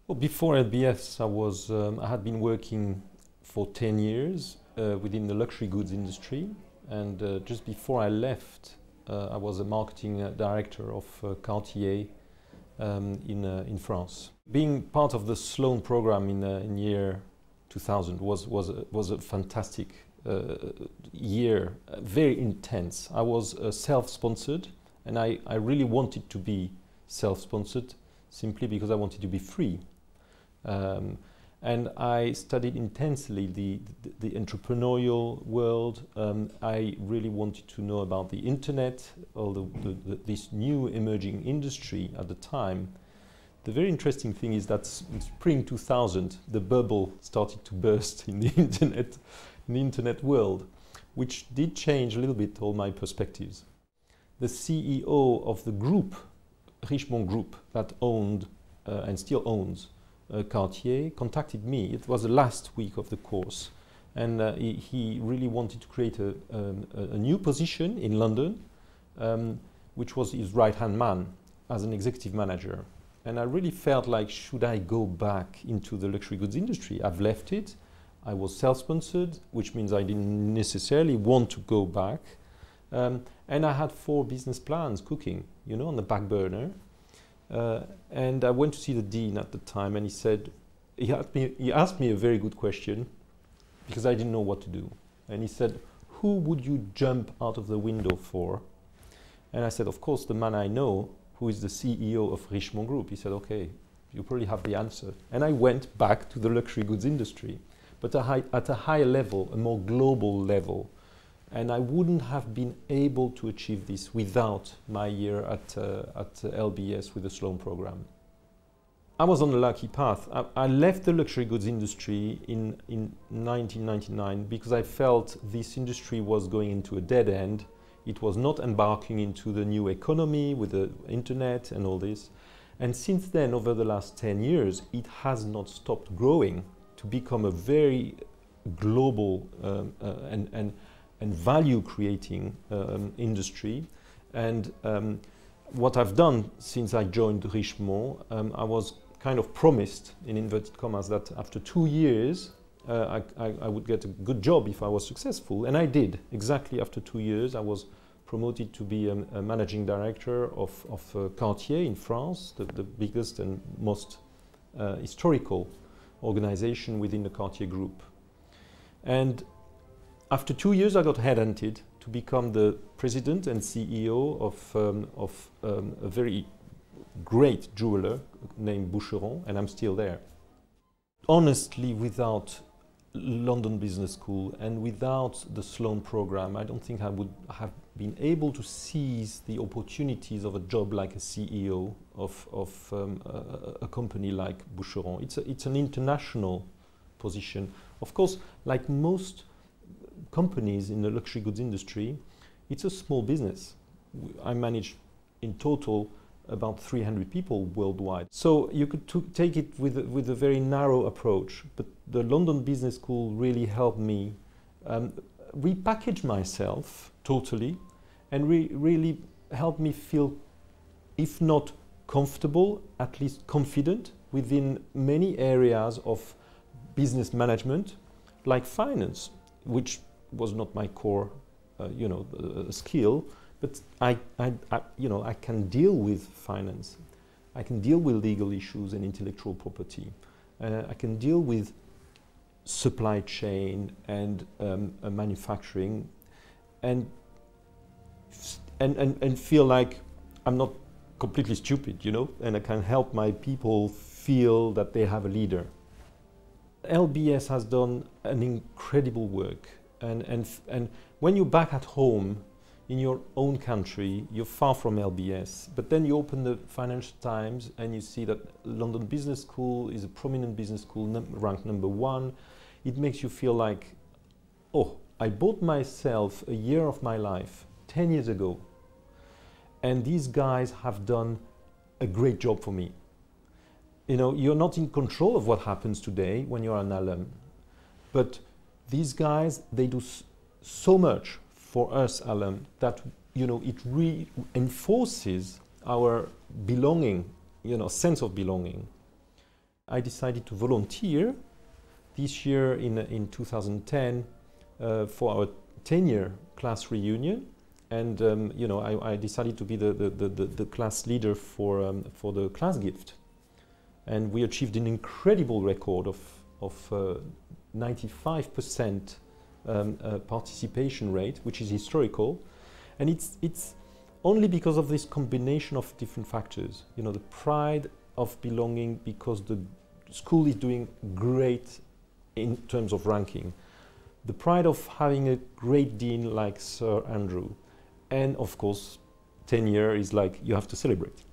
Well, before LBS, I had been working for 10 years within the luxury goods industry, and just before I left, I was a marketing director of Cartier in France. Being part of the Sloan program in year 2000 was a fantastic year, very intense. I was self-sponsored, and I really wanted to be self-sponsored simply because I wanted to be free. And I studied intensely the entrepreneurial world. I really wanted to know about the internet, or this new emerging industry at the time. The very interesting thing is that in spring 2000, the bubble started to burst in the internet world, which did change a little bit all my perspectives. The CEO of the group, Richemont Group, that owned and still owns Cartier, contacted me. It was the last week of the course, and he really wanted to create a new position in London, which was his right-hand man as an executive manager. And I really felt like, should I go back into the luxury goods industry? I've left it. I was self-sponsored, which means I didn't necessarily want to go back. And I had 4 business plans cooking, you know, on the back burner. And I went to see the dean at the time, and he asked me a very good question, because I didn't know what to do. And he said, "Who would you jump out of the window for?" And I said, "Of course, the man I know, who is the CEO of Richemont Group." He said, "Okay, you probably have the answer." And I went back to the luxury goods industry, but at a higher level, a more global level. And I wouldn't have been able to achieve this without my year at LBS with the Sloan program. I was on a lucky path. I left the luxury goods industry in 1999 because I felt this industry was going into a dead end. It was not embarking into the new economy with the internet and all this. And since then, over the last 10 years, it has not stopped growing to become a very global and value-creating industry. And what I've done since I joined Richemont, I was kind of promised, in inverted commas, that after 2 years I would get a good job if I was successful. And I did. Exactly after 2 years, I was promoted to be a managing director of Cartier in France, the biggest and most historical organization within the Cartier group. And after 2 years, I got headhunted to become the president and CEO of a very great jeweler named Boucheron, and I'm still there. Honestly, without London Business School and without the Sloan program, I don't think I would have been able to seize the opportunities of a job like a CEO of a company like Boucheron. It's an international position. Of course, like most companies in the luxury goods industry, it's a small business. I manage in total about 300 people worldwide. So you could take it with a very narrow approach, but the London Business School really helped me repackage myself totally, and really helped me feel, if not comfortable, at least confident within many areas of business management, like finance, which was not my core, skill, but I can deal with finance. I can deal with legal issues and intellectual property. I can deal with supply chain and manufacturing, and feel like I'm not completely stupid, you know, and I can help my people feel that they have a leader. LBS has done an incredible work, and when you're back at home in your own country, you're far from LBS, but then you open the Financial Times and you see that London Business School is a prominent business school ranked #1. It makes you feel like, oh, I bought myself a year of my life 10 years ago, and these guys have done a great job for me. You know, you're not in control of what happens today when you're an alum, but these guys, they do so much for us alum that, you know, it reinforces our belonging, you know, sense of belonging. I decided to volunteer this year in 2010 for our 10-year class reunion, and you know, I decided to be the class leader for the class gift, and we achieved an incredible record of 95% participation rate, which is historical, and it's only because of this combination of different factors. You know, the pride of belonging because the school is doing great in terms of ranking, the pride of having a great dean like Sir Andrew, and of course 10 years is like you have to celebrate.